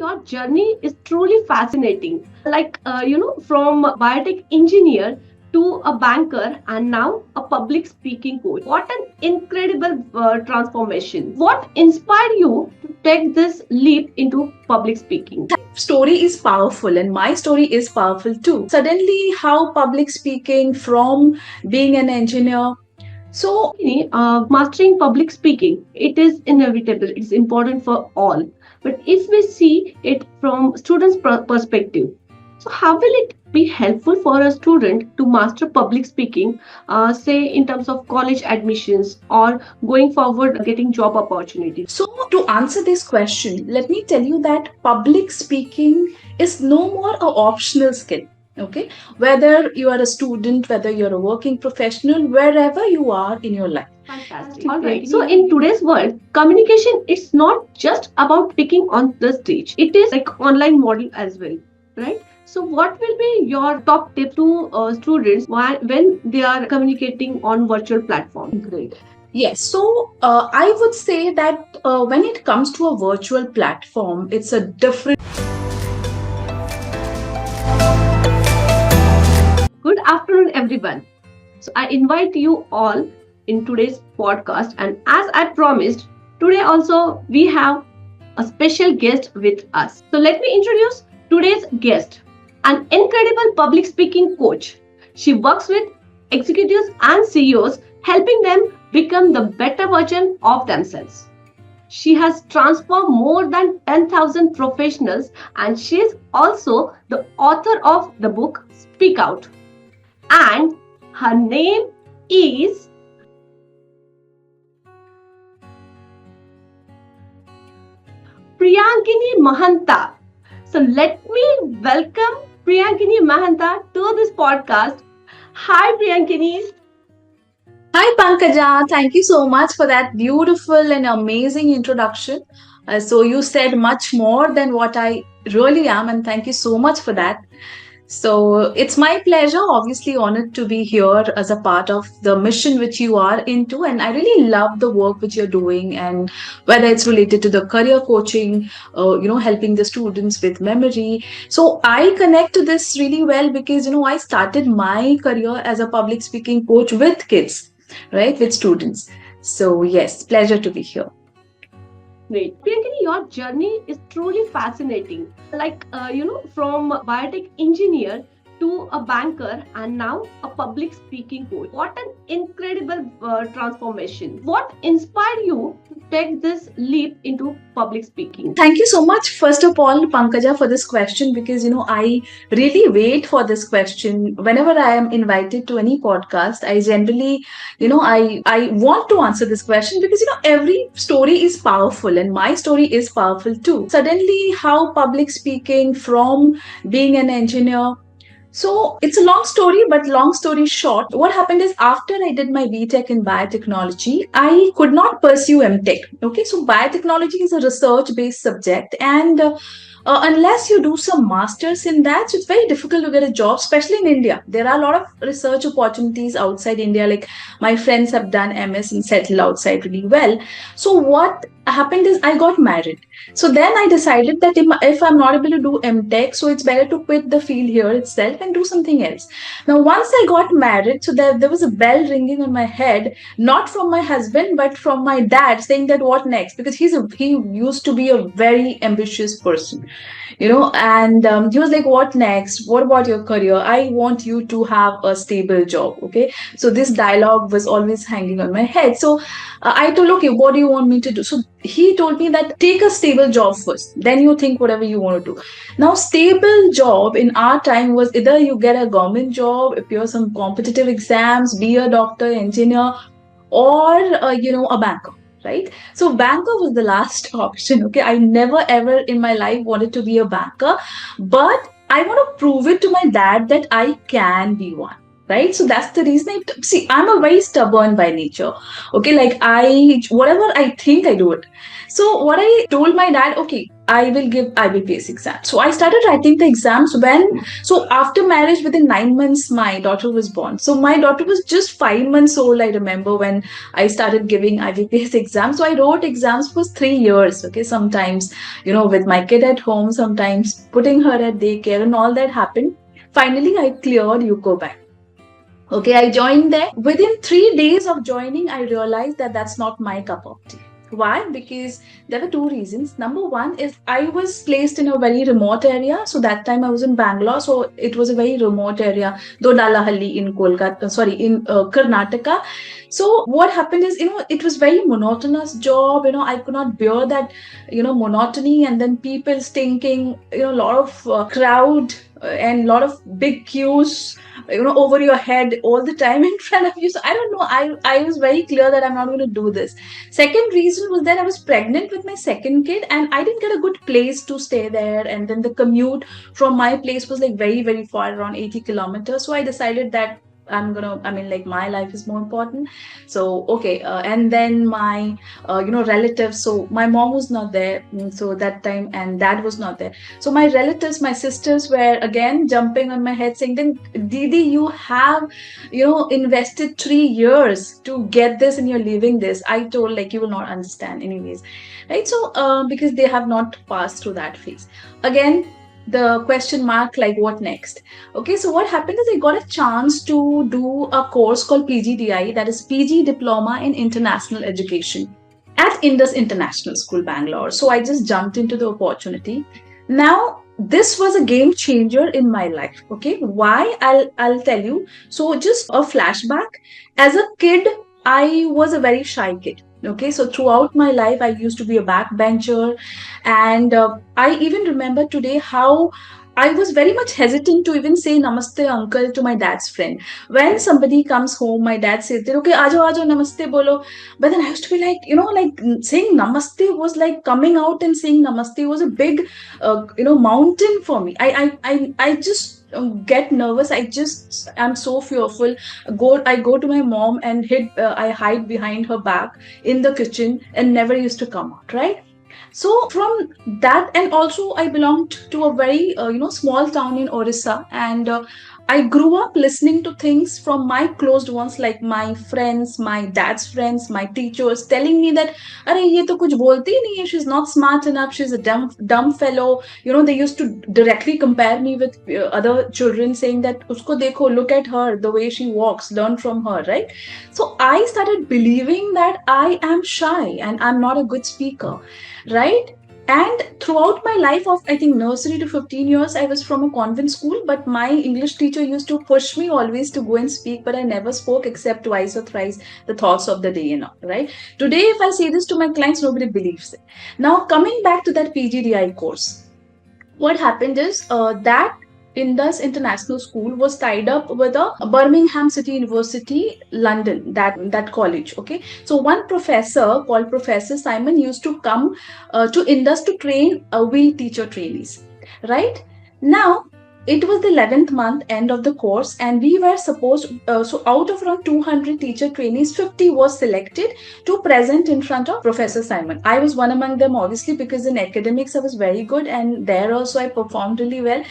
your journey is truly fascinating. From biotech engineer to a banker and now a public speaking coach. What an incredible transformation. What inspired you to take this leap into public speaking? Story is powerful and my story is powerful too. Suddenly, how public speaking from being an engineer. So, Mastering public speaking, it is inevitable. It's important for all. But if we see it from students' perspective, so how will it be helpful for a student to master public speaking, say in terms of college admissions or going forward getting job opportunities? So, to answer this question, let me tell you that public speaking is no more a optional skill. Okay, whether you are a student, whether you're a working professional, wherever you are in your life. Fantastic. All right. So in today's world, communication is not just about speaking on the stage. It is like online model as well, right? So what will be your top tip to students when they are communicating on virtual platform? Great. Yes, so I would say that when it comes to a virtual platform, it's a different. Good afternoon, everyone. So I invite you all in today's podcast, and as I promised, today also we have a special guest with us. So let me introduce today's guest, an incredible public speaking coach. She works with executives and CEOs, helping them become the better version of themselves. She has transformed more than 10,000 professionals, and she is also the author of the book Speak Out. And her name is Priyankini Mahanta. So let me welcome Priyankini Mahanta to this podcast. Hi Priyankini. Hi Pankaja, thank you so much for that beautiful and amazing introduction. So you said much more than what I really am, and thank you so much for that. So it's my pleasure, obviously honored to be here as a part of the mission which you are into, and I really love the work which you're doing, and whether it's related to the career coaching, helping the students with memory. So I connect to this really well because I started my career as a public speaking coach with kids, right, with students. So yes, pleasure to be here. Great. Priyankini, your journey is truly fascinating. From biotech engineer to a banker and now a public speaking coach. What an incredible transformation. What inspired you to take this leap into public speaking? Thank you so much, first of all, Pankaja, for this question, because I really wait for this question. Whenever I am invited to any podcast, I generally, I want to answer this question because every story is powerful and my story is powerful too. Suddenly, how public speaking from being an engineer. So it's a long story, but long story short, what happened is after I did my BTech in biotechnology, I could not pursue MTech. Okay, so biotechnology is a research-based subject, and unless you do some masters in that, so it's very difficult to get a job, especially in India. There are a lot of research opportunities outside India. Like my friends have done MS and settled outside really well. So what happened is I got married. So then I decided that if I'm not able to do MTech, so it's better to quit the field here itself and do something else. Now, once I got married, so there was a bell ringing on my head, not from my husband, but from my dad saying that what next? Because he used to be a very ambitious person, and he was like, what next? What about your career? I want you to have a stable job. Okay. So this dialogue was always hanging on my head. So I told, okay, what do you want me to do? So he told me that take a stable job first, then you think whatever you want to do. Now, stable job in our time was either you get a government job, appear some competitive exams, be a doctor, engineer, or a banker. Right? So banker was the last option. Okay. I never ever in my life wanted to be a banker, but I want to prove it to my dad that I can be one. Right? So that's the reason I'm a very stubborn by nature. Okay. Like whatever I think, I do it. So what I told my dad, okay, I will give IBPS exam. So I started writing the exams so after marriage, within 9 months, my daughter was born. So my daughter was just 5 months old, I remember, when I started giving IBPS exams. So I wrote exams for 3 years, okay, sometimes, with my kid at home, sometimes putting her at daycare and all that happened. Finally, I cleared UCO Bank. Okay, I joined there. Within 3 days of joining, I realized that that's not my cup of tea. Why? Because there were two reasons. Number one is I was placed in a very remote area. So that time I was in Bangalore. So it was a very remote area, Dodalahalli in Kolkata, sorry, in Karnataka. So what happened is, it was very monotonous job. I could not bear that, monotony, and then people stinking, a lot of crowd and a lot of big queues, over your head all the time in front of you. So I don't know, I was very clear that I'm not going to do this. Second reason was that I was pregnant with my second kid, and I didn't get a good place to stay there, and then the commute from my place was like very, very far, around 80 kilometers. So I decided that my life is more important. So okay, and then my relatives, so my mom was not there, so that time, and dad was not there. So my relatives, my sisters, were again jumping on my head saying, then Didi, you have invested 3 years to get this and you're leaving this. I told, like, you will not understand anyways, right? So because they have not passed through that phase. Again, the question mark, like, what next? Okay, so what happened is I got a chance to do a course called PGDI, that is PG Diploma in International Education, at Indus International School, Bangalore. So I just jumped into the opportunity. Now, this was a game changer in my life. Okay, why? I'll tell you. So just a flashback. As a kid, I was a very shy kid. Okay, so throughout my life, I used to be a backbencher, and I even remember today how I was very much hesitant to even say namaste uncle to my dad's friend. When somebody comes home, my dad says, okay, aajo namaste bolo. But then I used to be like, saying namaste was like coming out and saying namaste was a big, mountain for me. I just get nervous. I'm so fearful. I go to my mom and I hide behind her back in the kitchen and never used to come out, right? So from that, and also I belonged to a very small town in Orissa, and I grew up listening to things from my closed ones, like my friends, my dad's friends, my teachers, telling me that, "Arey, ye to kuch bolti nahi hai. She's not smart enough. She's a dumb fellow." They used to directly compare me with other children, saying that, "Usko dekho, look at her, the way she walks, learn from her," right? So I started believing that I am shy and I'm not a good speaker, right? And throughout my life of, I think, nursery to 15 years, I was from a convent school, but my English teacher used to push me always to go and speak, but I never spoke except twice or thrice the thoughts of the day, right? Today, if I say this to my clients, nobody believes it. Now, coming back to that PGDI course, what happened is that Indus International School was tied up with a Birmingham City University, London, that college. Okay, so one professor called Professor Simon used to come to Indus to train we teacher trainees. Right now, it was the 11th month, end of the course, and we were supposed, so out of around 200 teacher trainees, 50 was selected to present in front of Professor Simon. I was one among them, obviously, because in academics I was very good, and there also I performed really well.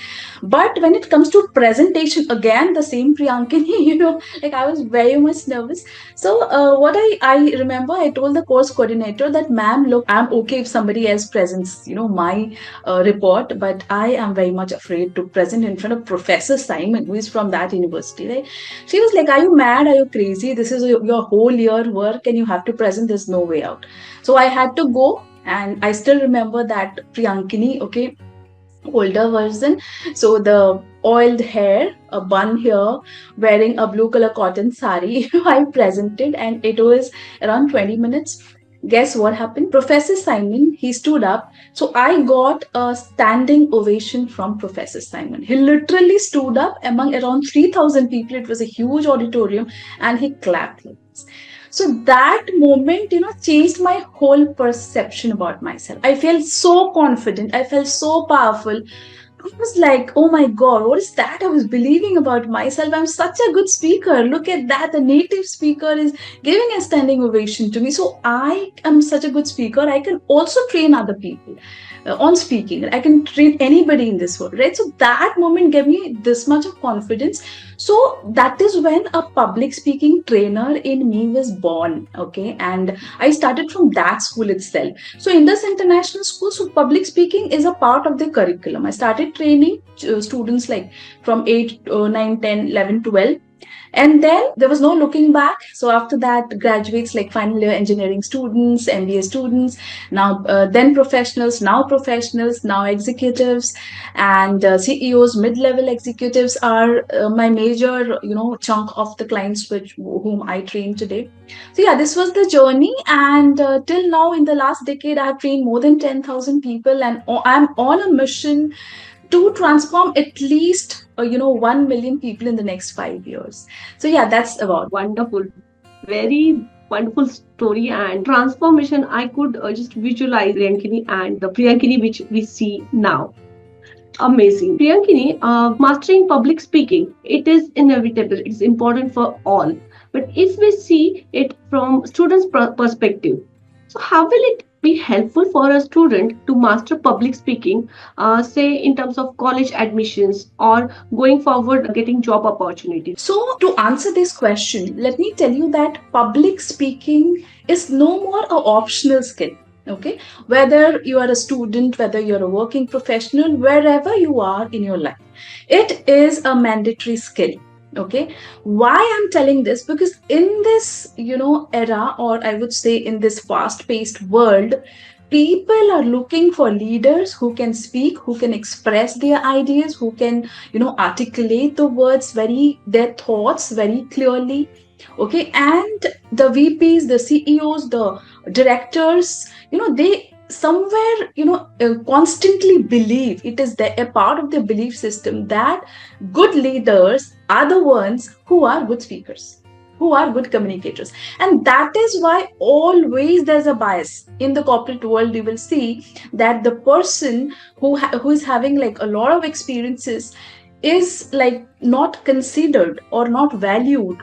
But when it comes to presentation, again, the same Priyankini, like, I was very much nervous. So what I remember, I told the course coordinator that, ma'am, look, I'm okay if somebody else presents, my report, but I am very much afraid to present in front of Professor Simon, who is from that university, right? She was like, are you mad? Are you crazy? This is your whole year work and you have to present. There's no way out. So I had to go, and I still remember that Priyankini, okay, older version. So the oiled hair, a bun here, wearing a blue color cotton sari, I presented, and it was around 20 minutes. Guess what happened? Professor Simon, he stood up. So I got a standing ovation from Professor Simon. He literally stood up among around 3,000 people. It was a huge auditorium, and he clapped. So that moment, changed my whole perception about myself. I felt so confident. I felt so powerful. I was like, oh my God, what is that I was believing about myself? I'm such a good speaker. Look at that. The native speaker is giving a standing ovation to me. So I am such a good speaker. I can also train other people. on speaking. I can train anybody in this world, right? So that moment gave me this much of confidence. So that is when a public speaking trainer in me was born. Okay, and I started from that school itself. So Indus International School, so public speaking is a part of the curriculum. I started training students like from 8, 9, 10, 11, 12, and then there was no looking back. So after that, graduates like final year engineering students, MBA students, now then professionals, now executives, and CEOs, mid-level executives are my major, chunk of the clients which whom I train today. So yeah, this was the journey, and till now, in the last decade, I have trained more than 10,000 people, and I'm on a mission to transform at least 1 million people in the next 5 years. So yeah, that's about. Wonderful. Very wonderful story and transformation. I could just visualize Priyankini and the Priyankini which we see now. Amazing. Priyankini, mastering public speaking, it is inevitable. It's important for all. But if we see it from students' perspective, so how will it be helpful for a student to master public speaking, say in terms of college admissions or going forward getting job opportunities? So to answer this question, let me tell you that public speaking is no more an optional skill. Okay, whether you are a student, whether you're a working professional, wherever you are in your life, it is a mandatory skill. Okay, why I'm telling this? Because in this era, or I would say in this fast-paced world, people are looking for leaders who can speak, who can express their ideas, who can articulate their thoughts very clearly. Okay, and the VPs, the CEOs, the directors, they somewhere constantly believe, it is a part of their belief system, that good leaders are the ones who are good speakers, who are good communicators. And that is why always there's a bias in the corporate world. You will see that the person who is having like a lot of experiences is like not considered or not valued.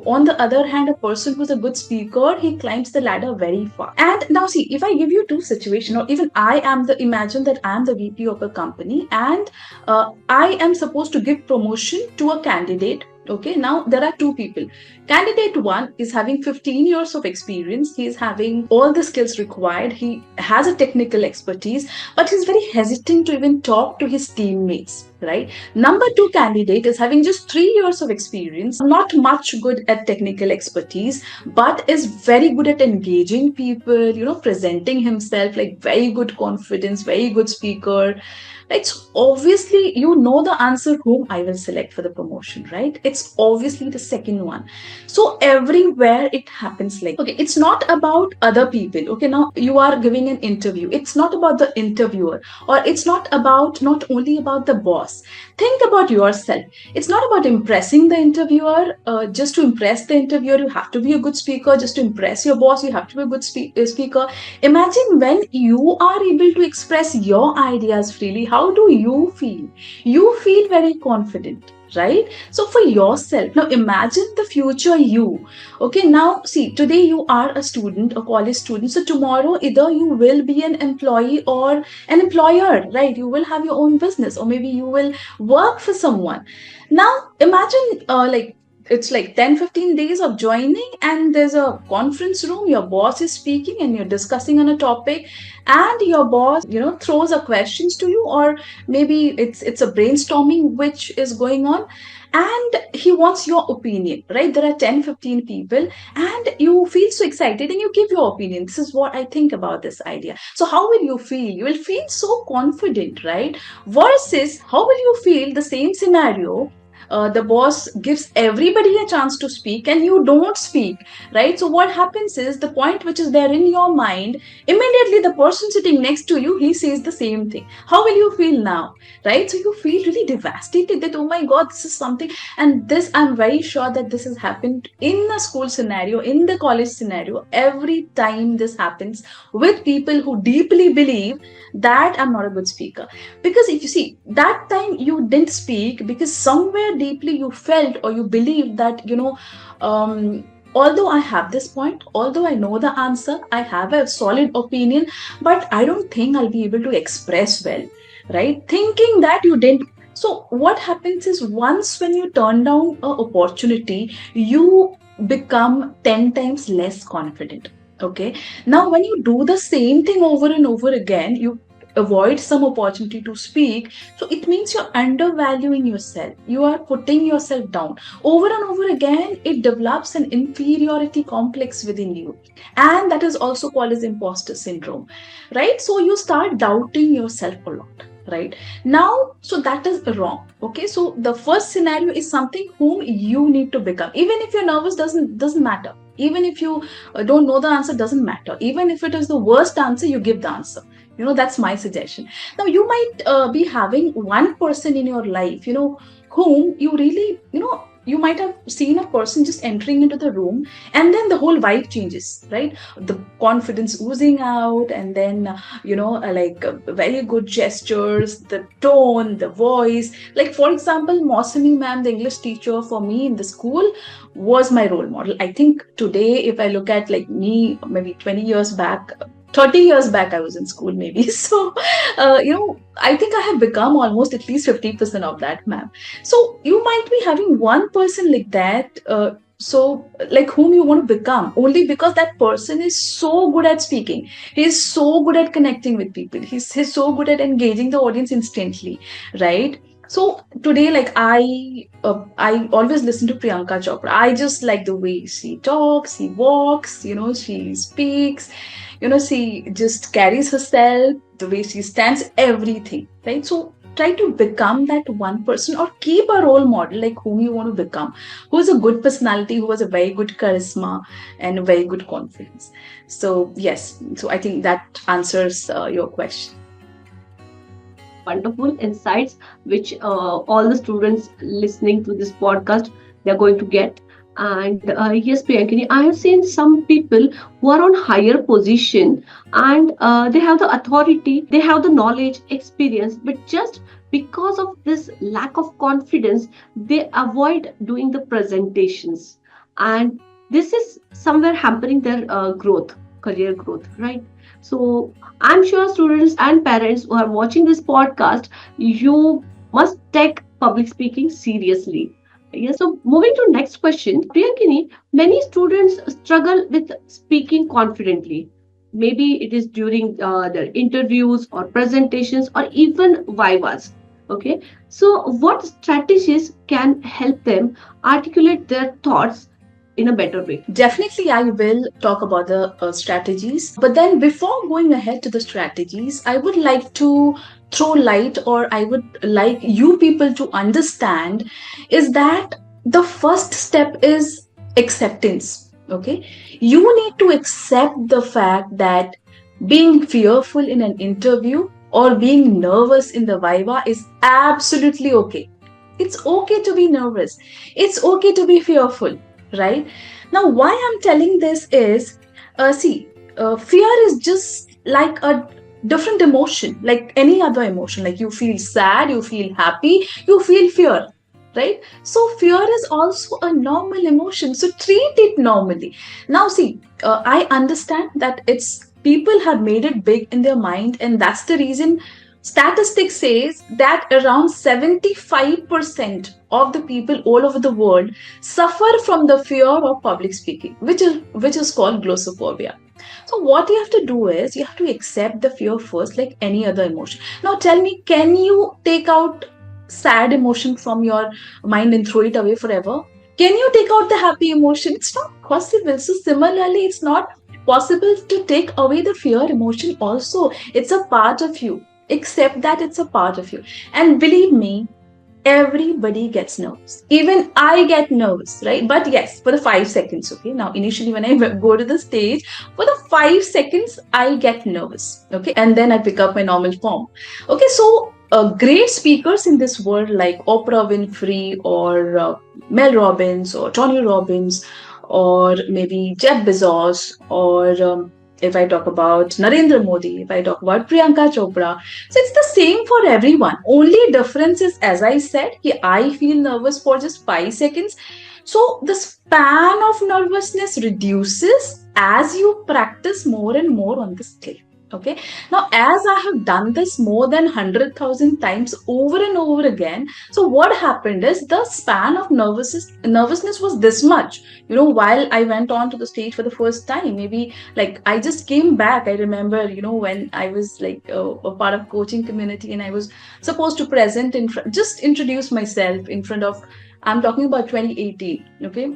On the other hand, a person who's a good speaker, he climbs the ladder very far. And now see, if I give you two situations, or even imagine that I am the VP of a company, and I am supposed to give promotion to a candidate. Okay, now there are two people. Candidate one is having 15 years of experience. He is having all the skills required. He has a technical expertise, but he's very hesitant to even talk to his teammates, right? Number two candidate is having just 3 years of experience, not much good at technical expertise, but is very good at engaging people, presenting himself, like very good confidence, very good speaker. Right, so obviously the answer whom I will select for the promotion, right? It's obviously the second one. So everywhere it happens like, okay, it's not about other people. Okay, now you are giving an interview. It's not about the interviewer, or it's not only about the boss. Think about yourself. It's not about impressing the interviewer. Just to impress the interviewer, you have to be a good speaker. Just to impress your boss, you have to be a good speaker. Imagine when you are able to express your ideas freely, how do you feel? You feel very confident, right? So for yourself, now imagine the future you. Okay, now see, today you are a student, a college student. So tomorrow either you will be an employee or an employer, right? You will have your own business, or maybe you will work for someone. Now imagine it's like 10-15 days of joining, and there's a conference room, your boss is speaking and you're discussing on a topic, and your boss throws a questions to you, or maybe it's a brainstorming which is going on, and he wants your opinion, right? There are 10-15 people, and you feel so excited and you give your opinion. This is what I think about this idea. So how will you feel? You will feel so confident, right? Versus how will you feel the same scenario, the boss gives everybody a chance to speak and you don't speak, right? So what happens is, the point which is there in your mind, immediately the person sitting next to you, he says the same thing. How will you feel now, right? So you feel really devastated that, oh my god, this is something. And this, I'm very sure that this has happened in the school scenario, in the college scenario. Every time this happens with people who deeply believe that I'm not a good speaker. Because if you see, that time you didn't speak because somewhere deeply you felt or you believed that although I have this point, although I know the answer, I have a solid opinion, but I don't think I'll be able to express well, right? Thinking that you didn't. So what happens is, once when you turn down an opportunity, you become 10 times less confident. Okay. Now, when you do the same thing over and over again, you avoid some opportunity to speak. So it means you're undervaluing yourself. You are putting yourself down. Over and over again, it develops an inferiority complex within you. And that is also called as imposter syndrome, right? So you start doubting yourself a lot. Right now, so that is wrong. Okay, so the first scenario is something whom you need to become. Even if you're nervous, doesn't matter. Even if you don't know the answer, doesn't matter. Even if it is the worst answer, you give the answer. That's my suggestion. Now, you might be having one person in your life, whom you really, you might have seen a person just entering into the room, and then the whole vibe changes, right? The confidence oozing out, and then very good gestures, the tone, the voice. Like, for example, Mosami ma'am, the English teacher for me in the school, was my role model. I think today, if I look at like me, maybe 20 years back, 30 years back, I was in school maybe. So, I think I have become almost at least 50% of that, ma'am. So you might be having one person like that, so like whom you want to become, only because that person is so good at speaking. He's so good at connecting with people. He's so good at engaging the audience instantly, right? So today, like I always listen to Priyanka Chopra. I just like the way she talks, she walks, she speaks, she just carries herself, the way she stands, everything, right? So try to become that one person, or keep a role model like whom you want to become, who is a good personality, who has a very good charisma and very good confidence. So yes, so I think that answers your question. Wonderful insights, which all the students listening to this podcast, they're going to get. And yes, Priyankini, I have seen some people who are on higher position, and they have the authority, they have the knowledge, experience, but just because of this lack of confidence, they avoid doing the presentations, and this is somewhere hampering their growth, career growth, right? So I'm sure students and parents who are watching this podcast, you must take public speaking seriously. Yes. So moving to next question, Priyankini, many students struggle with speaking confidently. Maybe it is during their interviews or presentations or even vivas. Okay. So what strategies can help them articulate their thoughts in a better way? Definitely, I will talk about the strategies. But then, before going ahead to the strategies, I would like to throw light, or I would like you people to understand, is that the first step is acceptance. Okay, you need to accept the fact that being fearful in an interview or being nervous in the viva is absolutely okay. It's okay to be nervous. It's okay to be fearful, right? Now, why I'm telling this is, fear is just like a different emotion, like any other emotion. Like, you feel sad, you feel happy, you feel fear, right? So fear is also a normal emotion. So treat it normally. Now, I understand that it's people have made it big in their mind, and that's the reason statistics says that around 75% of the people all over the world suffer from the fear of public speaking, which is called glossophobia. So what you have to do is, you have to accept the fear first, like any other emotion. Now tell me, can you take out sad emotion from your mind and throw it away forever? Can you take out the happy emotion? It's not possible. So similarly, it's not possible to take away the fear emotion also. It's a part of you. Accept that it's a part of you. And believe me, everybody gets nervous. Even I get nervous, right? But yes, for the 5 seconds, okay? Now, initially, when I go to the stage, for the 5 seconds, I get nervous, okay? And then I pick up my normal form. Okay, so great speakers in this world like Oprah Winfrey, or Mel Robbins, or Tony Robbins, or maybe Jeff Bezos, or if I talk about Narendra Modi, if I talk about Priyanka Chopra. So it's the same for everyone. Only difference is, as I said, I feel nervous for just 5 seconds. So the span of nervousness reduces as you practice more and more on the skill. Okay. Now, as I have done this more than 100,000 times over and over again, so what happened is the span of nervousness was this much. While I went on to the stage for the first time, maybe like I just came back. I remember, when I was like a part of coaching community and I was supposed to present just introduce myself in front of, I'm talking about 2018. Okay.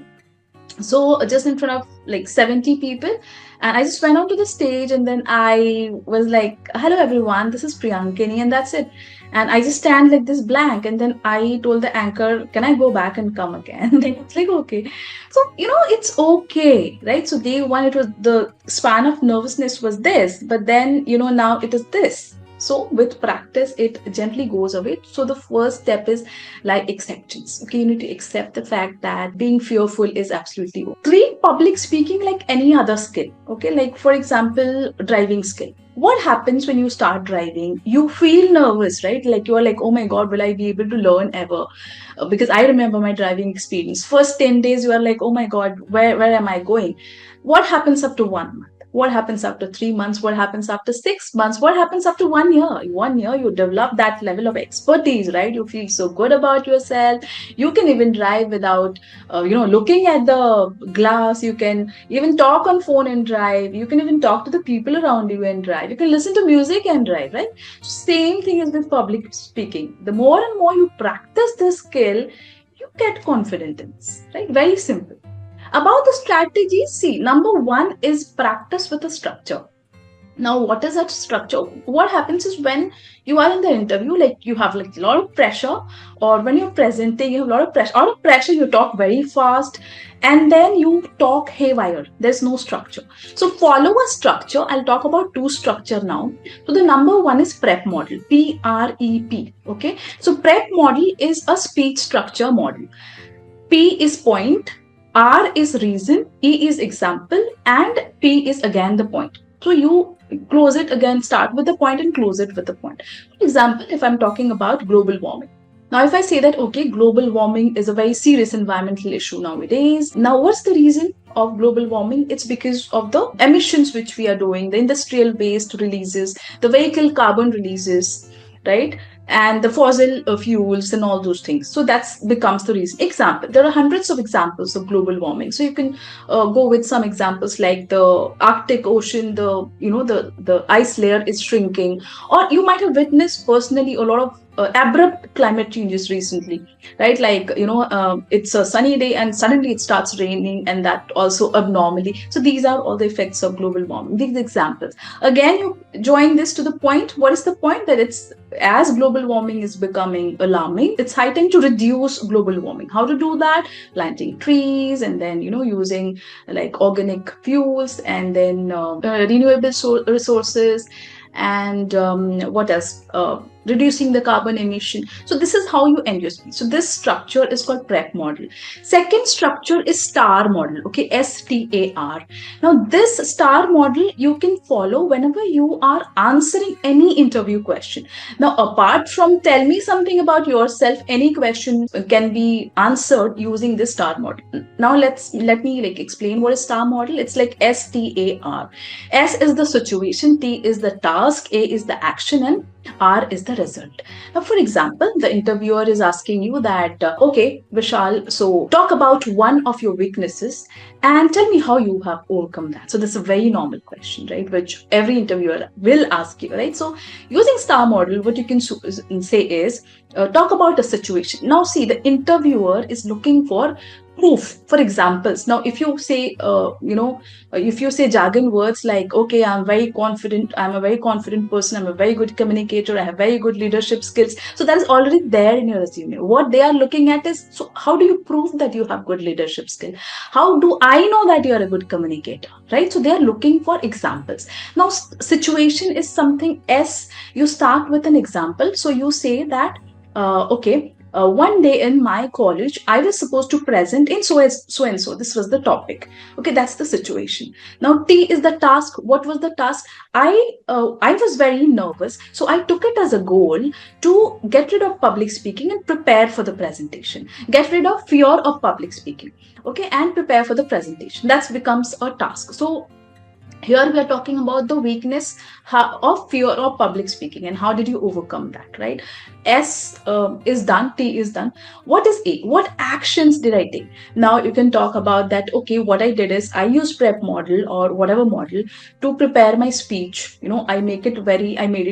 So just in front of like 70 people, and I just went onto the stage and then I was like, hello everyone, this is Priyankini, and that's it. And I just stand like this blank, and then I told the anchor, can I go back and come again? And it's like, okay. So it's okay, right? So day one, it was the span of nervousness was this, but then now it is this. So with practice, it gently goes away. So the first step is like acceptance. Okay, you need to accept the fact that being fearful is absolutely okay. Treat public speaking like any other skill. Okay, like for example, driving skill. What happens when you start driving? You feel nervous, right? Like you are like, oh my God, will I be able to learn ever? Because I remember my driving experience. First 10 days, you are like, oh my God, where am I going? What happens up to 1 month? What happens after 3 months? What happens after 6 months? What happens after 1 year? 1 year, you develop that level of expertise, right? You feel so good about yourself. You can even drive without, looking at the glass. You can even talk on phone and drive. You can even talk to the people around you and drive. You can listen to music and drive, right? Same thing is with public speaking. The more and more you practice this skill, you get confident in this, right? Very simple. About the strategies, see, number one is practice with a structure. Now, what is that structure? What happens is when you are in the interview, like you have like a lot of pressure, or when you're presenting, you have a lot of pressure. Out of pressure, you talk very fast, and then you talk haywire. There's no structure. So follow a structure. I'll talk about two structure now. So the number one is PREP model, PREP. Okay. So PREP model is a speech structure model. P is point, R is reason, E is example, and P is again the point. So you close it again, start with the point and close it with the point. For example, if I'm talking about global warming. Now, if I say that, okay, global warming is a very serious environmental issue nowadays. Now, what's the reason of global warming? It's because of the emissions which we are doing, the industrial waste releases, the vehicle carbon releases, right? And the fossil fuels and all those things. So that becomes the reason. Example, there are hundreds of examples of global warming. So you can go with some examples like the Arctic Ocean, the ice layer is shrinking, or you might have witnessed personally a lot of abrupt climate changes recently, right? Like, it's a sunny day and suddenly it starts raining, and that also abnormally. So these are all the effects of global warming, these examples. Again, you join this to the point. What is the point? That it's as global warming is becoming alarming, it's high time to reduce global warming. How to do that? Planting trees, and then, using like organic fuels, and then renewable resources, and what else? Reducing the carbon emission. So this is how you end your speech. So this structure is called PREP model. Second structure is STAR model. Okay, STAR. Now this STAR model you can follow whenever you are answering any interview question. Now, apart from tell me something about yourself, any question can be answered using this STAR model. Now let me like explain what is STAR model. It's like STAR. S is the situation, T is the task, A is the action, and R is the result. Now, for example, the interviewer is asking you that, okay, Vishal, so talk about one of your weaknesses and tell me how you have overcome that. So this is a very normal question, right? Which every interviewer will ask you, right? So using STAR model, what you can say is, talk about a situation. Now, see, the interviewer is looking for proof, for examples. Now, if you say, if you say jargon words like, okay, I'm a very confident person, I'm a very good communicator, I have very good leadership skills. So that is already there in your resume. What they are looking at is, so how do you prove that you have good leadership skill? How do I know that you are a good communicator, right? So they are looking for examples. Now, situation is something S. You start with an example. So you say that, okay, one day in my college, I was supposed to present in so and so. This was the topic. Okay, that's the situation. Now, T is the task. What was the task? I was very nervous, so I took it as a goal to get rid of public speaking and prepare for the presentation. Get rid of fear of public speaking. Okay, and prepare for the presentation. That becomes a task. So here we are talking about the weakness of fear of public speaking and how did you overcome that, right? S is done, T is done. What is A? What actions did I take? Now you can talk about that. Okay, what I did is I used prep model or whatever model to prepare my speech. I made it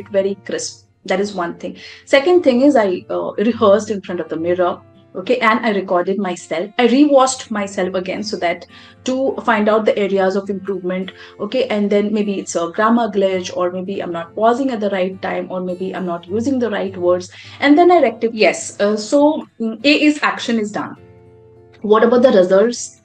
very crisp. That is one thing. Second thing is I rehearsed in front of the mirror. Okay, and I recorded myself. I rewatched myself again so that to find out the areas of improvement. Okay, and then maybe it's a grammar glitch, or maybe I'm not pausing at the right time, or maybe I'm not using the right words, and then I rectify. Yes, A is action is done. What about the results?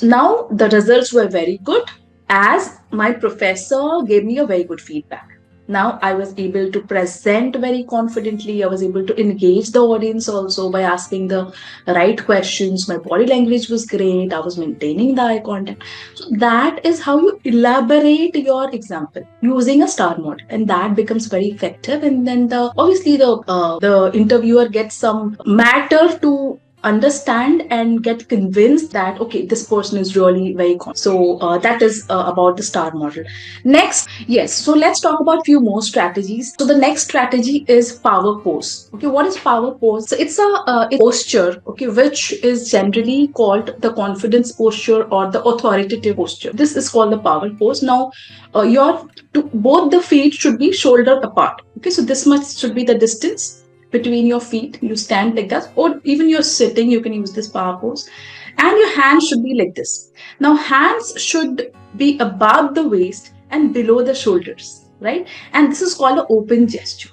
Now the results were very good, as my professor gave me a very good feedback. Now I was able to present very confidently. I was able to engage the audience also by asking the right questions. My body language was great. I was maintaining the eye contact. So that is how you elaborate your example using a star model, and that becomes very effective. And then the interviewer gets some matter to understand and get convinced that okay, this person is really very confident. So that is about the star model. Next, yes, so let's talk about few more strategies. So the next strategy is power pose. Okay, what is power pose? So it's a posture, okay, which is generally called the confidence posture or the authoritative posture. This is called the power pose. Now both the feet should be shoulder apart. Okay, so this much should be the distance between your feet. You stand like that, or even you're sitting, you can use this power pose, and your hands should be like this. Now hands should be above the waist and below the shoulders, right? And this is called an open gesture.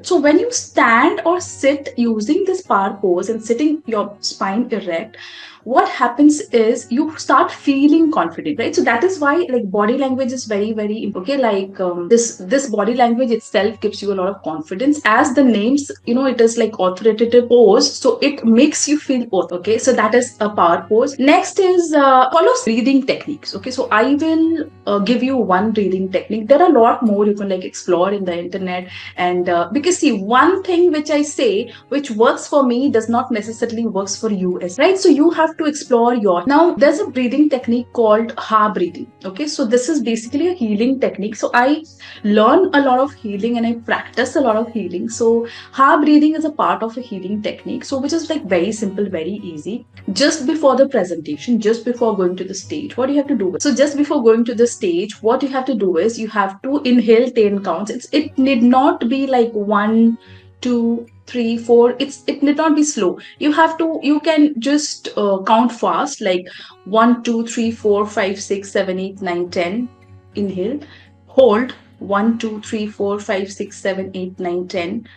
So when you stand or sit using this power pose and sitting your spine erect, what happens is you start feeling confident, right? So that is why like body language is very, very okay. Like this body language itself gives you a lot of confidence. As the names, it is like authoritative pose, so it makes you feel okay. So that is a power pose. Next is follow breathing techniques. Okay, so I will give you one breathing technique. There are a lot more you can like explore in the internet, and because see, one thing which I say which works for me does not necessarily works for you, right? So you have to explore your. Now there's a breathing technique called ha breathing. Okay, so this is basically a healing technique. So I learn a lot of healing and I practice a lot of healing. So ha breathing is a part of a healing technique, so which is like very simple, very easy. Just before the presentation, just before going to the stage, what you have to do? So just before going to the stage, what you have to do is you have to inhale 10 counts. It need not be like 1, 2, 3, 4. It need not be slow. You can just count fast, like 1, 2, 3, 4, 5, 6, 7, 8, 9, 10. Inhale, hold 1, 2, 3, 4, 5, 6, 7, 8, 9, 10,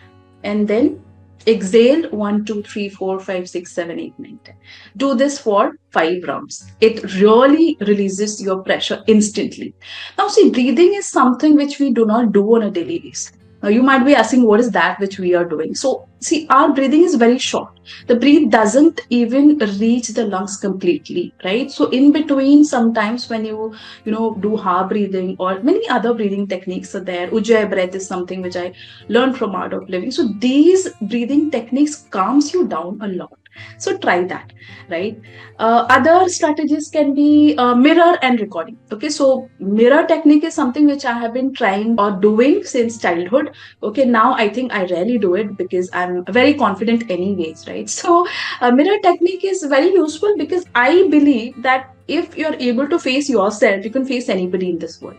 and then exhale 1, 2, 3, 4, 5, 6, 7, 8, 9, 10. Do this for 5 rounds. It really releases your pressure instantly. Now, see, breathing is something which we do not do on a daily basis. Now, you might be asking, what is that which we are doing? So, see, our breathing is very short. The breath doesn't even reach the lungs completely, right? So, in between, sometimes when you do ha breathing or many other breathing techniques are there. Ujjayi breath is something which I learned from Art of Living. So, these breathing techniques calms you down a lot. So try that, right? Other strategies can be mirror and recording. Okay, so mirror technique is something which I have been trying or doing since childhood. Okay, now I think I rarely do it because I'm very confident anyways, right? So mirror technique is very useful because I believe that if you're able to face yourself, you can face anybody in this world,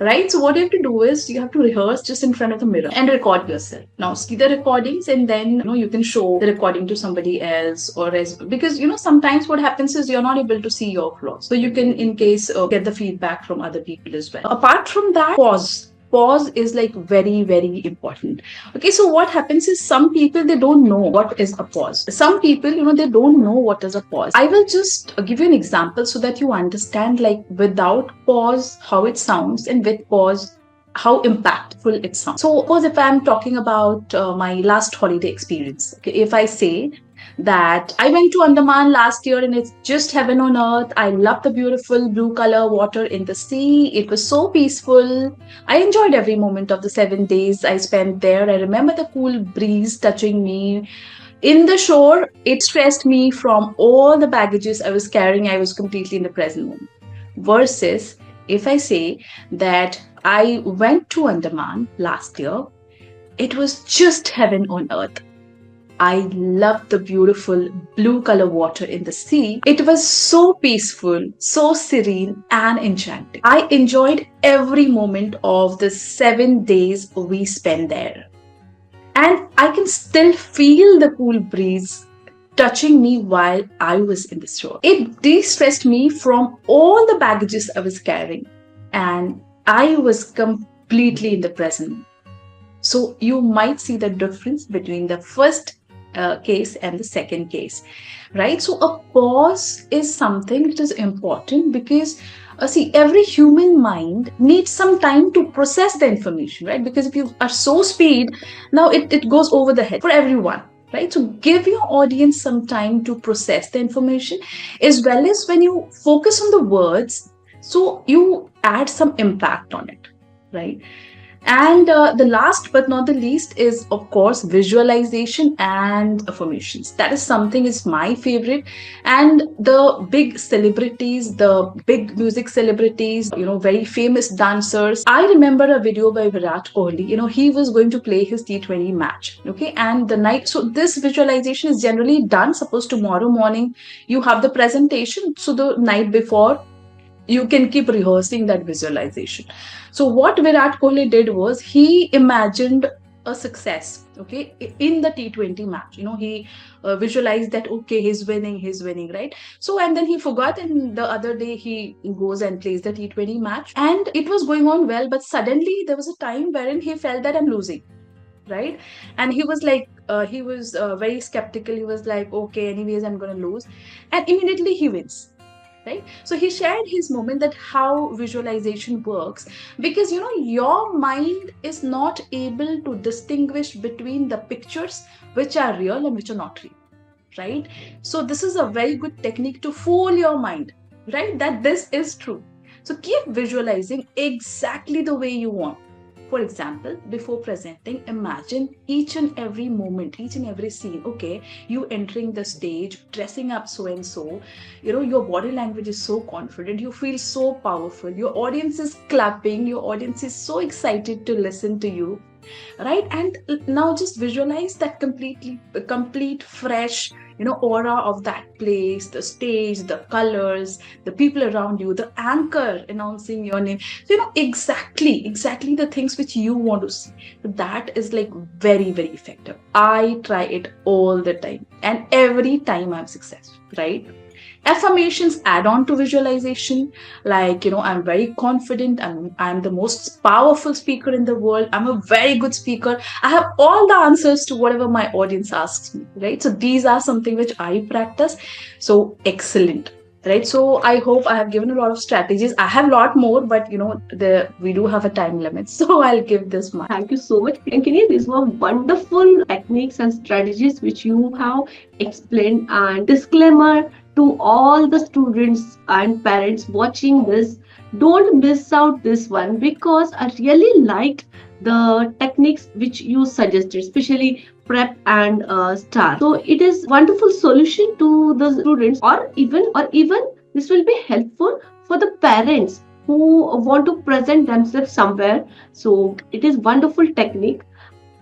right? So what you have to do is you have to rehearse just in front of the mirror and record yourself. Now see the recordings, and then you can show the recording to somebody else, or as because sometimes what happens is you're not able to see your flaws, so you can in case get the feedback from other people as well. Apart from that, pause is like very, very important. Okay, so what happens is some people, they don't know what is a pause. Some people, they don't know what is a pause. I will just give you an example so that you understand, like without pause how it sounds and with pause how impactful it sounds. So, suppose if I'm talking about my last holiday experience, okay, if I say that I went to Andaman last year and it's just heaven on earth. I love the beautiful blue color water in the sea. It was so peaceful. I enjoyed every moment of the 7 days I spent there. I remember the cool breeze touching me in the shore. It stressed me from all the baggages I was carrying. I was completely in the present moment. Versus if I say that I went to Andaman last year, it was just heaven on earth. I loved the beautiful blue color water in the sea. It was so peaceful, so serene and enchanting. I enjoyed every moment of the 7 days we spent there. And I can still feel the cool breeze touching me while I was in the shore. It de-stressed me from all the baggages I was carrying, and I was completely in the present. So you might see the difference between the first case and the second case, right? So a pause is something which is important because see, every human mind needs some time to process the information, right? Because if you are so speed, now it goes over the head for everyone, right? So give your audience some time to process the information, as well as when you focus on the words, so you add some impact on it, right? And the last but not the least is, of course, visualization and affirmations. That is something is my favorite. And the big celebrities, the big music celebrities, very famous dancers. I remember a video by Virat Kohli. He was going to play his T20 match. Okay. And the night, so this visualization is generally done. Suppose tomorrow morning you have the presentation. So the night before, you can keep rehearsing that visualization. So what Virat Kohli did was he imagined a success, okay, in the T20 match. He visualized that, okay, he's winning, right? So, and then he forgot, and the other day he goes and plays the T20 match, and it was going on well, but suddenly there was a time wherein he felt that I'm losing, right? And he was like, he was very skeptical. He was like, okay, anyways, I'm going to lose. And immediately he wins, right? So he shared his moment that how visualization works, because your mind is not able to distinguish between the pictures which are real and which are not real, right? So this is a very good technique to fool your mind, right, that this is true. So keep visualizing exactly the way you want. For example, before presenting, imagine each and every moment, each and every scene. Okay, you entering the stage, dressing up so and so, your body language is so confident, you feel so powerful, your audience is clapping, your audience is so excited to listen to you, right? And now just visualize that complete fresh aura of that place, the stage, the colors, the people around you, the anchor announcing your name. So exactly the things which you want to see. That is like very, very effective. I try it all the time, and every time I'm successful, right? Affirmations add on to visualization, like I'm very confident, I'm the most powerful speaker in the world, I'm a very good speaker, I have all the answers to whatever my audience asks me, right? So these are something which I practice. So excellent, right? So I hope I have given a lot of strategies. I have a lot more, but we do have a time limit, so I'll give this much. Thank you so much, Priyankini. These were wonderful techniques and strategies which you have explained. And disclaimer to all the students and parents watching this, don't miss out this one, because I really liked the techniques which you suggested, especially prep and star. So it is wonderful solution to the students, or even this will be helpful for the parents who want to present themselves somewhere. So it is wonderful technique.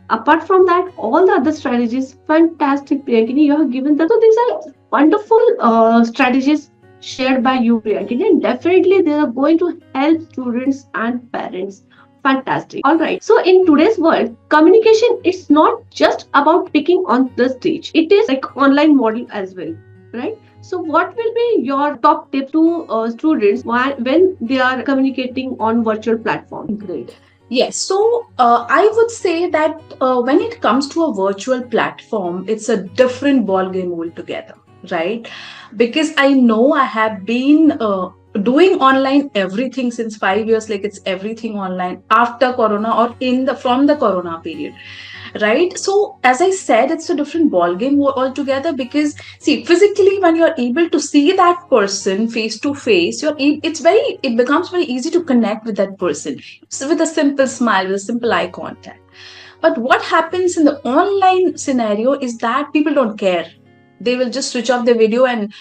Apart from that, all the other strategies, fantastic, Priyankini. You have given them. So these are wonderful strategies shared by you, Priyankini, and definitely they are going to help students and parents. Fantastic. All right. So in today's world, communication is not just about speaking on the stage. It is like online model as well, right? So what will be your top tip to students when they are communicating on virtual platform? Great. Yes, so I would say that when it comes to a virtual platform, it's a different ball game altogether, right? Because I know I have been doing online everything since 5 years, like it's everything online after corona or in the from the corona period, right? So as I said, it's a different ball game altogether, because see, physically when you're able to see that person face to face, it becomes very easy to connect with that person, so with a simple smile, with a simple eye contact. But what happens in the online scenario is that people don't care. They will just switch off the video and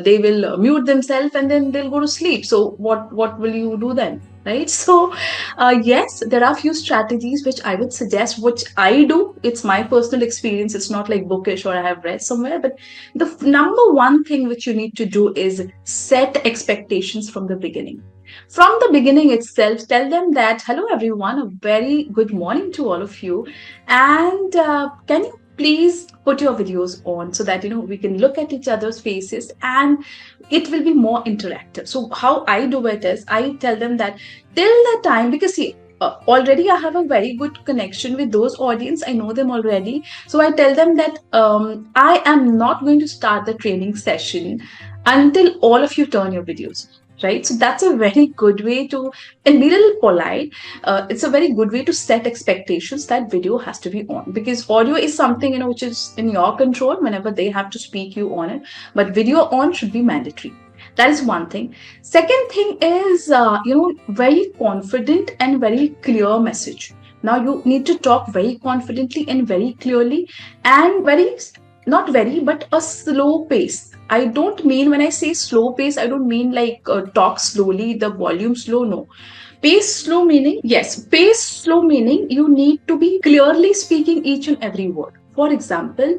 they will mute themselves, and then they'll go to sleep. So what will you do then, right? So yes, there are a few strategies which I would suggest, which I do. It's my personal experience. It's not like bookish or I have read somewhere. But the number one thing which you need to do is set expectations from the beginning. From the beginning itself, tell them that, hello everyone, a very good morning to all of you, and can you please put your videos on so that we can look at each other's faces and it will be more interactive. So how I do it is, I tell them that till the time, because see, already I have a very good connection with those audience. I know them already. So I tell them that I am not going to start the training session until all of you turn your videos. Right. So that's a very good way to, and be a little polite. It's a very good way to set expectations that video has to be on, because audio is something, which is in your control whenever they have to speak you on it. But video on should be mandatory. That is one thing. Second thing is, very confident and very clear message. Now you need to talk very confidently and very clearly, and not very, but a slow pace. I don't mean, when I say slow pace, I don't mean like talk slowly, the volume slow. No. Pace slow meaning, yes, pace slow meaning you need to be clearly speaking each and every word. For example,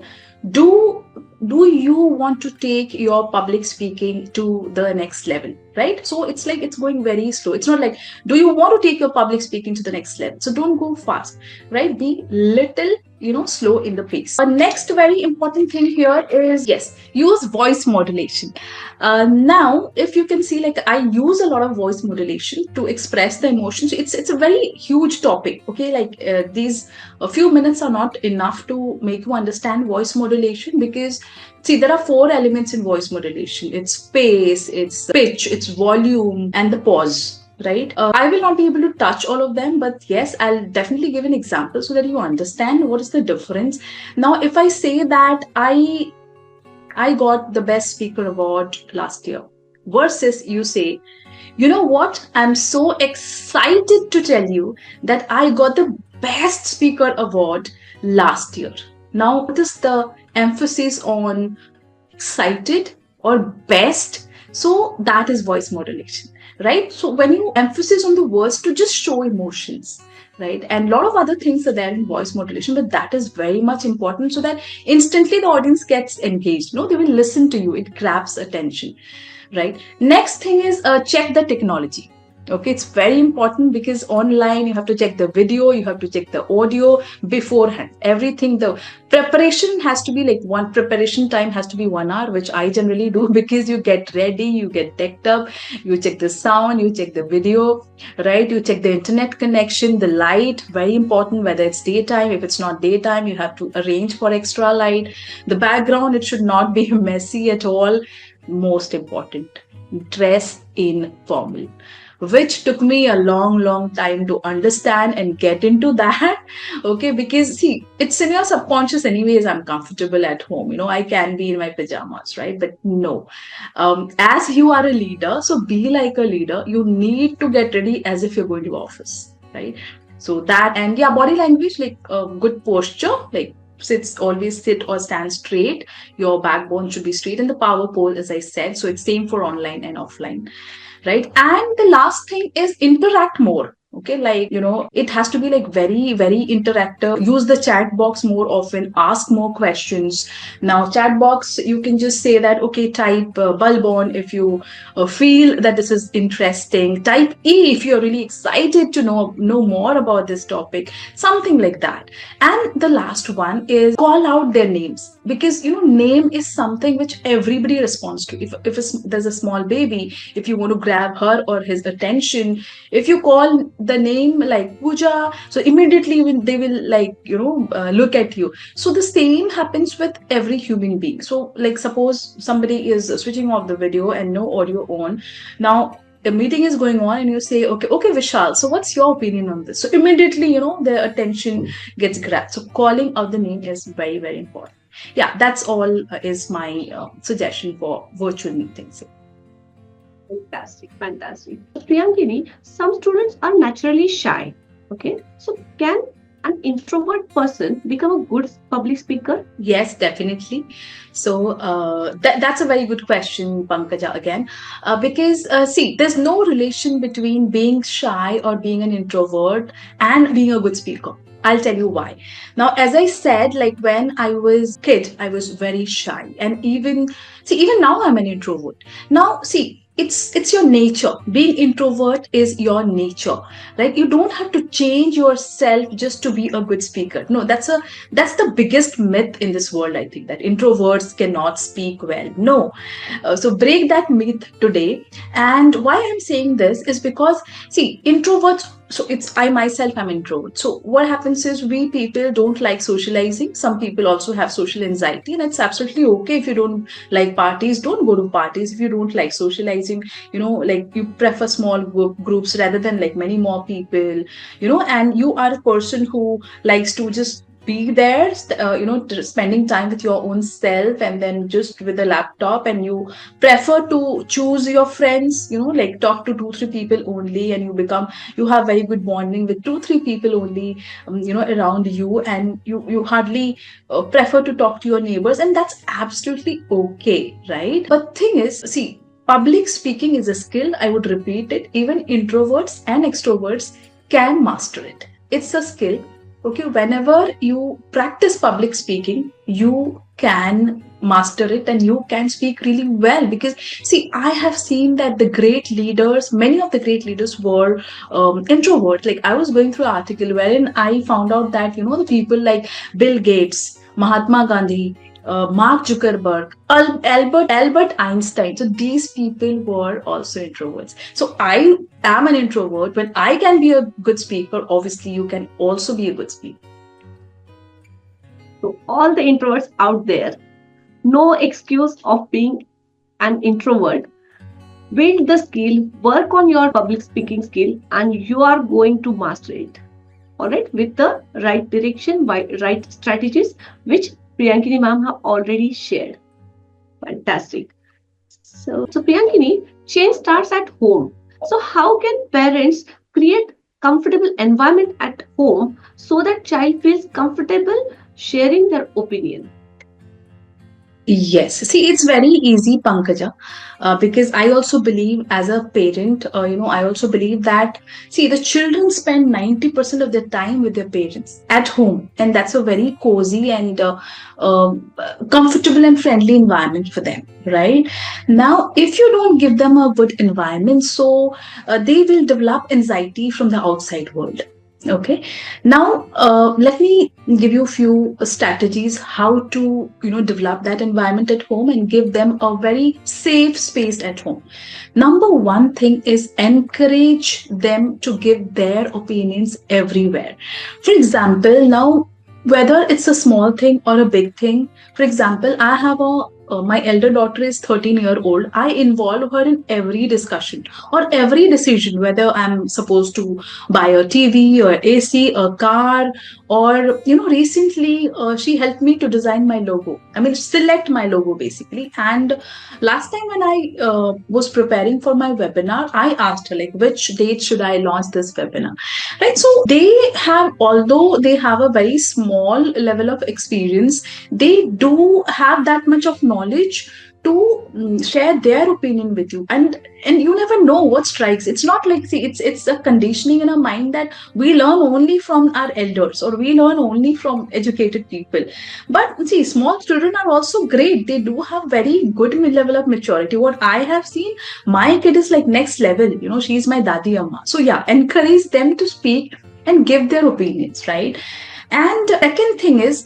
do you want to take your public speaking to the next level, right? So it's like it's going very slow. It's not like, do you want to take your public speaking to the next level? So don't go fast, right? Be little slow in the pace. Next very important thing here is, yes, use voice modulation. Now, if you can see, like I use a lot of voice modulation to express the emotions. It's a very huge topic. Okay, like these a few minutes are not enough to make you understand voice modulation, because see, there are 4 elements in voice modulation. It's pace, it's pitch, it's volume, and the pause. Right? I will not be able to touch all of them, but yes, I'll definitely give an example so that you understand what is the difference. Now, if I say that I got the best speaker award last year, versus you say, you know what? I'm so excited to tell you that I got the best speaker award last year. Now, what is the emphasis on excited or best? So that is voice modulation. Right? So when you emphasis on the words to just show emotions, right? And a lot of other things are there in voice modulation, but that is very much important, so that instantly the audience gets engaged. They will listen to you. It grabs attention, right? Next thing is check the technology. Okay, it's very important, because online you have to check the video, you have to check the audio beforehand. Everything, the preparation has to be like preparation time has to be 1 hour, which I generally do, because you get ready, you get decked up, you check the sound, you check the video, right? You check the internet connection, the light, very important, whether it's daytime. If it's not daytime, you have to arrange for extra light. The background, it should not be messy at all. Most important, dress in formal, which took me a long time to understand and get into that. Okay, because see, it's in your subconscious anyways, I'm comfortable at home, I can be in my pajamas, right? But no, as you are a leader, so be like a leader, you need to get ready as if you're going to office, right? So that, and yeah, body language, like good posture, like always sit or stand straight. Your backbone should be straight, and the power pose, as I said. So it's same for online and offline. Right? And the last thing is interact more. Okay, like, it has to be like very, very interactive. Use the chat box more often, ask more questions. Now, chat box, you can just say that, okay, type bulb on if you feel that this is interesting. Type E if you're really excited to know more about this topic, something like that. And the last one is call out their names, because, name is something which everybody responds to. If there's a small baby, if you want to grab her or his attention, if you call the name like Puja, so immediately they will like look at you. So the same happens with every human being. So like suppose somebody is switching off the video and no audio on. Now the meeting is going on and you say, okay, Vishal, so what's your opinion on this? So immediately, their attention gets grabbed. So calling out the name is very, very important. Yeah, that's all is my suggestion for virtual meetings. Fantastic, fantastic. So, Priyankini, some students are naturally shy. Okay, so can an introvert person become a good public speaker? Yes, definitely. So that's a very good question, Pankaja, again. Because, see, there's no relation between being shy or being an introvert and being a good speaker. I'll tell you why. Now, as I said, like when I was kid, I was very shy. And even now I'm an introvert. Now, see, it's your nature. Being introvert is your nature, right? You don't have to change yourself just to be a good speaker. No, that's the biggest myth in this world, I think, that introverts cannot speak well. No. So break that myth today. And why I'm saying this is because, see, introverts, so it's I myself am introvert. So what happens is we people don't like socializing. Some people also have social anxiety, and it's absolutely okay if you don't like parties, don't go to parties. If you don't like socializing, like you prefer small groups rather than like many more people, and you are a person who likes to just be there, spending time with your own self and then just with a laptop, and you prefer to choose your friends, like talk to 2-3 people only, and you have very good bonding with 2-3 people only, around you, and you hardly prefer to talk to your neighbors, and that's absolutely okay, right? But thing is, see, public speaking is a skill. I would repeat it. Even introverts and extroverts can master it. It's a skill. Okay, whenever you practice public speaking, you can master it and you can speak really well. Because, see, I have seen that many of the great leaders were introverts. Like I was going through an article wherein I found out that, the people like Bill Gates, Mahatma Gandhi, Mark Zuckerberg, Albert Einstein. So these people were also introverts. So I am an introvert. When I can be a good speaker, obviously you can also be a good speaker. So all the introverts out there, no excuse of being an introvert. Build the skill, work on your public speaking skill, and you are going to master it. All right, with the right direction, right strategies, which Priyankini ma'am have already shared. Fantastic. So Priyankini, change starts at home. So how can parents create comfortable environment at home so that child feels comfortable sharing their opinion? Yes. See, it's very easy, Pankaja, because I also believe as a parent, I also believe that, see, the children spend 90% of their time with their parents at home. And that's a very cozy and comfortable and friendly environment for them, right? Now, if you don't give them a good environment, so they will develop anxiety from the outside world. Okay. Now, let me give you a few strategies how to, develop that environment at home and give them a very safe space at home. Number one thing is encourage them to give their opinions everywhere. For example, now, whether it's a small thing or a big thing, for example, I have my elder daughter is 13-year-old. I involve her in every discussion or every decision, whether I'm supposed to buy a TV or AC, a car, or, recently she helped me to design my logo. I mean, select my logo basically. And last time when I was preparing for my webinar, I asked her, like, which date should I launch this webinar? Right. So although they have a very small level of experience, they do have that much of knowledge to share their opinion with you, and you never know what strikes. It's not like, see, it's a conditioning in our mind that we learn only from our elders or we learn only from educated people. But see, small children are also great. They do have very good level of maturity. What I have seen, my kid is like next level. She's my dadi amma. So yeah, encourage them to speak and give their opinions, right? And second thing is,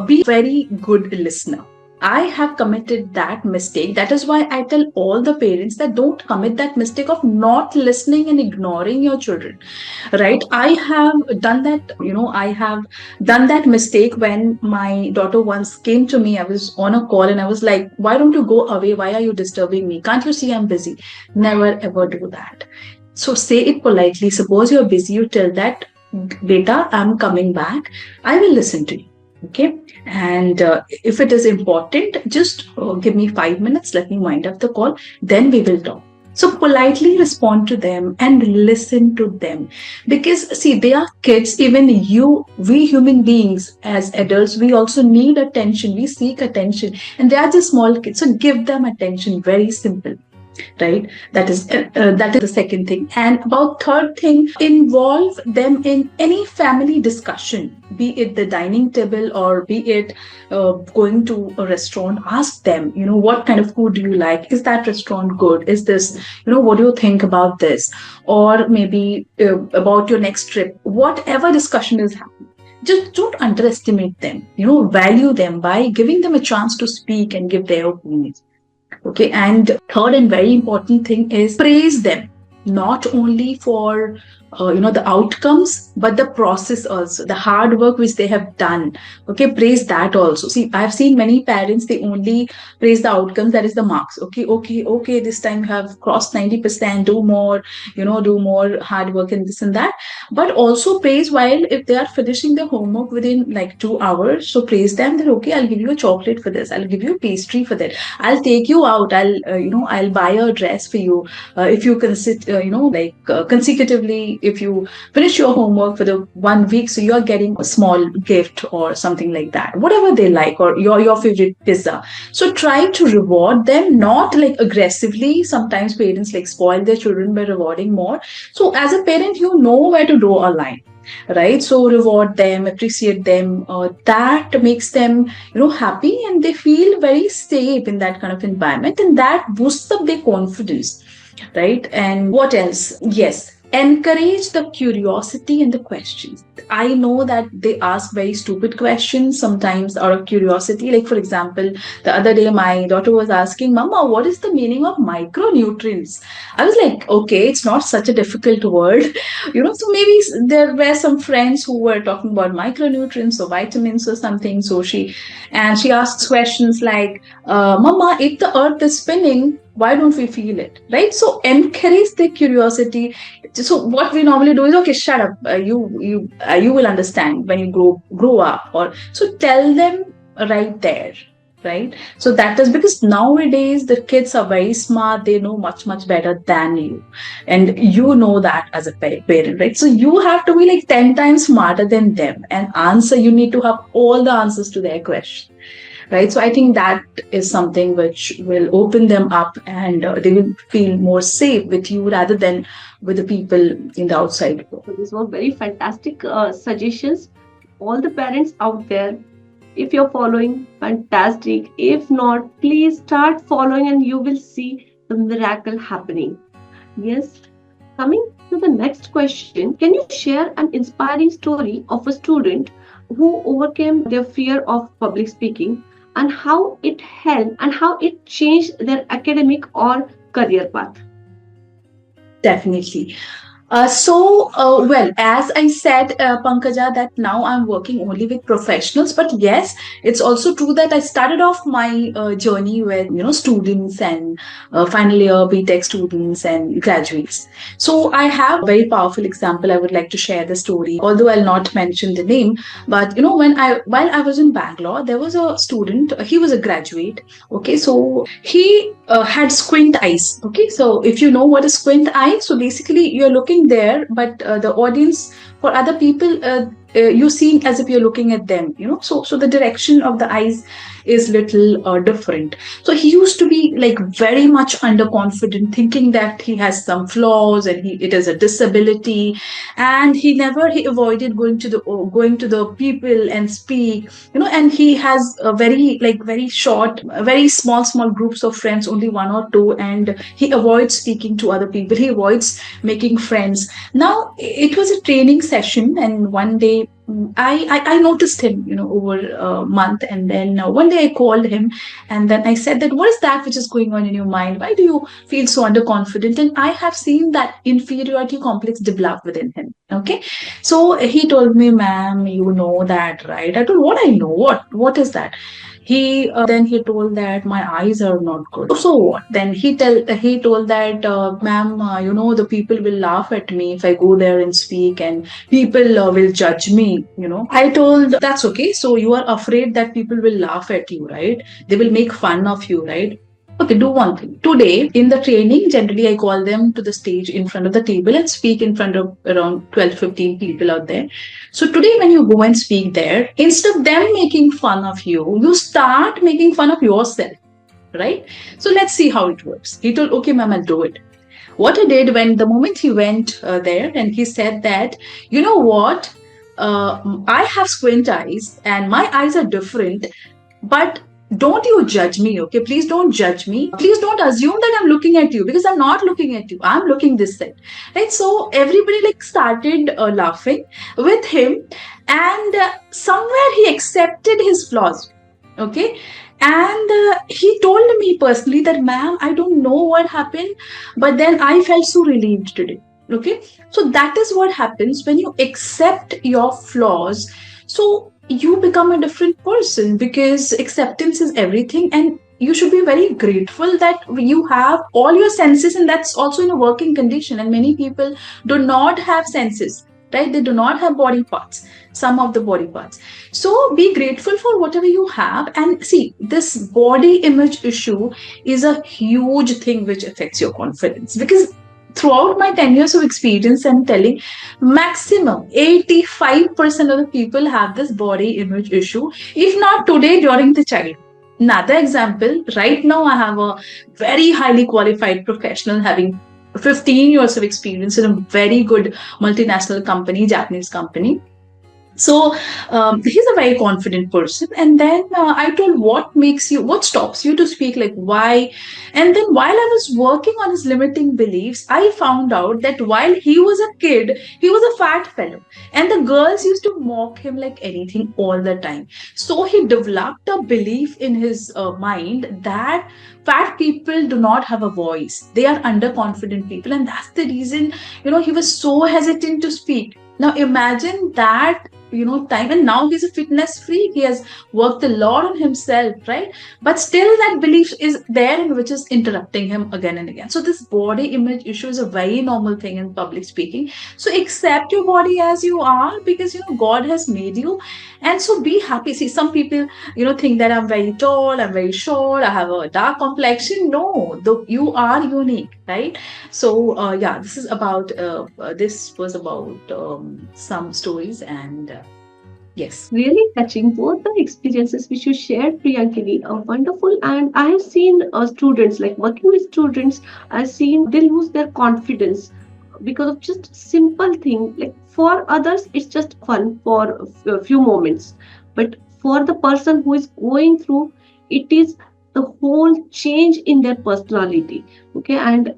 be very good listener. I have committed that mistake. That is why I tell all the parents that don't commit that mistake of not listening and ignoring your children, right? I have done that, I have done that mistake when my daughter once came to me. I was on a call and I was like, why don't you go away? Why are you disturbing me? Can't you see I'm busy? Never ever do that. So say it politely. Suppose you're busy, you tell that, beta, I'm coming back. I will listen to you. Okay. And if it is important, just give me 5 minutes. Let me wind up the call. Then we will talk. So politely respond to them and listen to them. Because see, they are kids. Even we human beings as adults, we also need attention. We seek attention. And they are just small kids. So give them attention. Very simple. Right, that is the second thing. And about third thing, involve them in any family discussion, be it the dining table or be it going to a restaurant. Ask them, what kind of food do you like? Is that restaurant good? Is this, what do you think about this? Or maybe about your next trip. Whatever discussion is happening, just don't underestimate them. Value them by giving them a chance to speak and give their opinions. Okay, and third and very important thing is praise them, not only for the outcomes, but the process also, the hard work which they have done. Okay, praise that also. See, I've seen many parents, they only praise the outcomes, that is the marks. Okay, this time you have crossed 90%, do more, do more hard work and this and that. But also praise while if they are finishing their homework within like 2 hours. So praise them that, okay, I'll give you a chocolate for this, I'll give you a pastry for that, I'll take you out, I'll buy a dress for you if you can sit, consecutively, if you finish your homework for the 1 week, so you're getting a small gift or something like that, whatever they like, or your favorite pizza. So try to reward them, not like aggressively. Sometimes parents like spoil their children by rewarding more. So as a parent, you know where to draw a line, right? So reward them, appreciate them. That makes them, happy, and they feel very safe in that kind of environment, and that boosts up their confidence, right? And what else? Yes, encourage the curiosity and the questions. I know that they ask very stupid questions sometimes out of curiosity. Like, for example, the other day my daughter was asking, Mama, what is the meaning of micronutrients? I was like, okay, it's not such a difficult word. So maybe there were some friends who were talking about micronutrients or vitamins or something. So she asks questions like, Mama, if the earth is spinning, why don't we feel it? Right? So encourage their curiosity. So what we normally do is, okay, shut up. You will understand when you grow up. Or so tell them right there. Right? So that is because nowadays the kids are very smart. They know much better than you, and you know that as a parent, right? So you have to be like 10 times smarter than them and answer. You need to have all the answers to their question. Right. So I think that is something which will open them up, and they will feel more safe with you rather than with the people in the outside world. So these were very fantastic suggestions. All the parents out there, if you're following, fantastic. If not, please start following and you will see the miracle happening. Yes. Coming to the next question, can you share an inspiring story of a student who overcame their fear of public speaking, and how it helped and how it changed their academic or career path? Definitely. Well, as I said, Pankaja, that now I'm working only with professionals. But yes, it's also true that I started off my journey with, students and final year BTech students and graduates. So I have a very powerful example. I would like to share the story, although I'll not mention the name. But, while I was in Bangalore, there was a student, he was a graduate. Okay, so he had squint eyes. Okay, so if you know what is squint eye, so basically you're looking there, but the audience, for other people, you seem as if you're looking at them, so the direction of the eyes is little different. So he used to be like very much underconfident, thinking that he has some flaws and it is a disability, and he avoided going to the people and speak, and he has a very short, very small groups of friends, only one or two, and he avoids speaking to other people, he avoids making friends. Now it was a training session, and one day I noticed him, over a month, and then one day I called him, and then I said that what is that which is going on in your mind? Why do you feel so underconfident? And I have seen that inferiority complex develop within him. Okay, so he told me, "Ma'am, you know that, right?" I told, "What I know? What is that?" He told that my eyes are not good. So what? Then he told that, "Ma'am, the people will laugh at me if I go there and speak, and people will judge me." I told, "That's okay. So you are afraid that people will laugh at you, right? They will make fun of you, right? Okay, do one thing. Today, in the training, generally I call them to the stage in front of the table and speak in front of around 12-15 people out there. So today, when you go and speak there, instead of them making fun of you, you start making fun of yourself, right? So let's see how it works." He told, "Okay, ma'am, I'll do it." What I did, when the moment he went there, and he said that, "You know what? I have squint eyes and my eyes are different, but don't you judge me, okay? Please don't judge me. Please don't assume that I'm looking at you, because I'm not looking at you. I'm looking this side." Right? So everybody like started laughing with him, and somewhere he accepted his flaws. Okay, and he told me personally that, "Ma'am, I don't know what happened, but then I felt so relieved today." Okay, so that is what happens when you accept your flaws. So you become a different person, because acceptance is everything, and you should be very grateful that you have all your senses, and that's also in a working condition. And many people do not have senses, right? They do not have body parts, some of the body parts. So be grateful for whatever you have. And see, this body image issue is a huge thing which affects your confidence, because throughout my 10 years of experience, I'm telling, maximum 85% of the people have this body image issue, if not today, during the childhood. Another example, right now I have a very highly qualified professional having 15 years of experience in a very good multinational company, Japanese company. So he's a very confident person. And then I told, what stops you to speak? Like, why? And then while I was working on his limiting beliefs, I found out that while he was a kid, he was a fat fellow. And the girls used to mock him like anything all the time. So he developed a belief in his mind that fat people do not have a voice. They are underconfident people. And that's the reason, he was so hesitant to speak. Now imagine that time, and now he's a fitness freak. He has worked a lot on himself, right? But still that belief is there, and which is interrupting him again and again. So this body image issue is a very normal thing in public speaking. So accept your body as you are, because God has made you, and so be happy. See, some people think that I'm very tall, I'm very short, I have a dark complexion. No, you are unique, right? So this was about some stories, and yes. Really touching, both the experiences which you shared, Priyankini, are wonderful. And I have seen students, like working with students, I've seen they lose their confidence because of just simple thing. Like for others, it's just fun for a few moments, but for the person who is going through, it is the whole change in their personality. Okay, and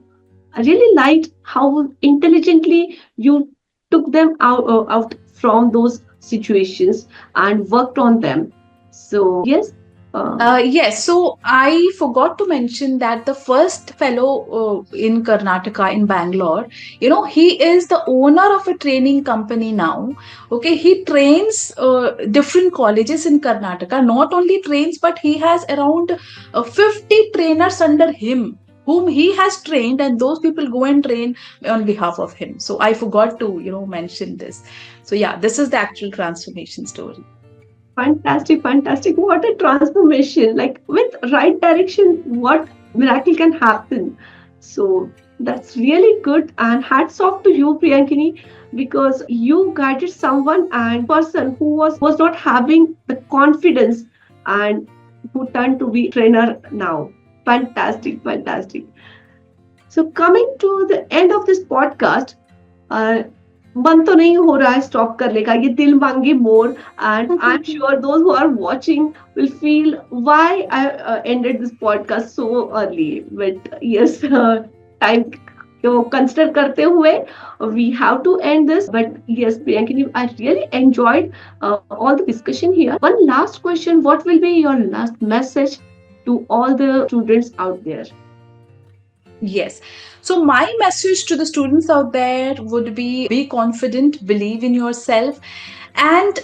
I really liked how intelligently you took them out from those situations and worked on them. So yes. Yes, so I forgot to mention that the first fellow in Karnataka, in Bangalore, he is the owner of a training company now. Okay, he trains different colleges in Karnataka. Not only trains, but he has around 50 trainers under him, whom he has trained, and those people go and train on behalf of him. So I forgot to mention this. So yeah, this is the actual transformation story. Fantastic, fantastic. What a transformation. Like with right direction, what miracle can happen. So that's really good. And hats off to you, Priyankini, because you guided someone and person who was not having the confidence and who turned to be trainer now. Fantastic, fantastic. So coming to the end of this podcast, मन तो नहीं हो रहा है stop करने का, ये दिल मांगे more, and I am sure those who are watching will feel why I ended this podcast so early, but yes, time So consider करते हुए we have to end this. But yes, Priyankini, I really enjoyed all the discussion here. One last question: what will be your last message to all the students out there? Yes. So my message to the students out there would be confident, believe in yourself, and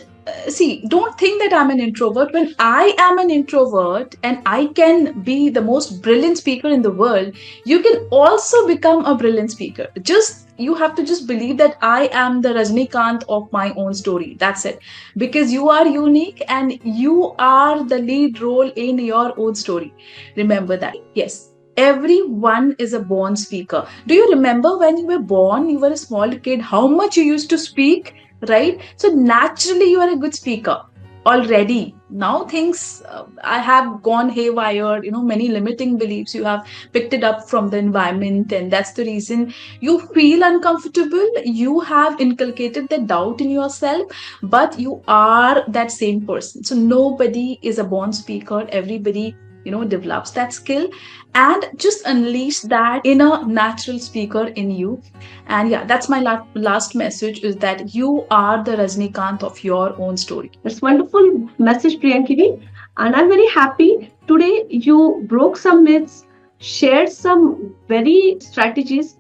see, don't think that I'm an introvert. When I am an introvert and I can be the most brilliant speaker in the world, you can also become a brilliant speaker. Just you have to just believe that I am the Rajnikant of my own story. That's it. Because you are unique and you are the lead role in your own story. Remember that. Yes. Everyone is a born speaker. Do you remember when you were born, you were a small kid, how much you used to speak, right? So naturally, you are a good speaker already. Now things I have gone haywire, many limiting beliefs you have picked it up from the environment, and that's the reason you feel uncomfortable. You have inculcated the doubt in yourself, but you are that same person. So nobody is a born speaker. Everybody develops that skill, and just unleash that inner natural speaker in you. And yeah, that's my last message, is that you are the Rajnikant of your own story. That's wonderful message, Priyankini. And I'm very happy today you broke some myths, shared some very strategies,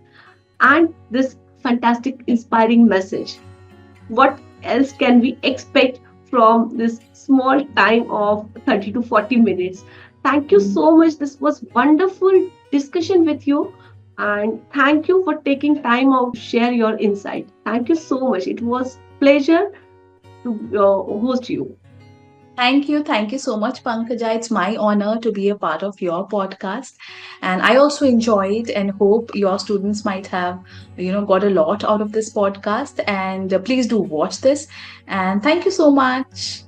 and this fantastic, inspiring message. What else can we expect from this small time of 30 to 40 minutes? Thank you so much. This was wonderful discussion with you. And thank you for taking time out to share your insight. Thank you so much. It was pleasure to host you. Thank you. Thank you so much, Pankaja. It's my honor to be a part of your podcast. And I also enjoyed and hope your students might have, got a lot out of this podcast. And please do watch this. And thank you so much.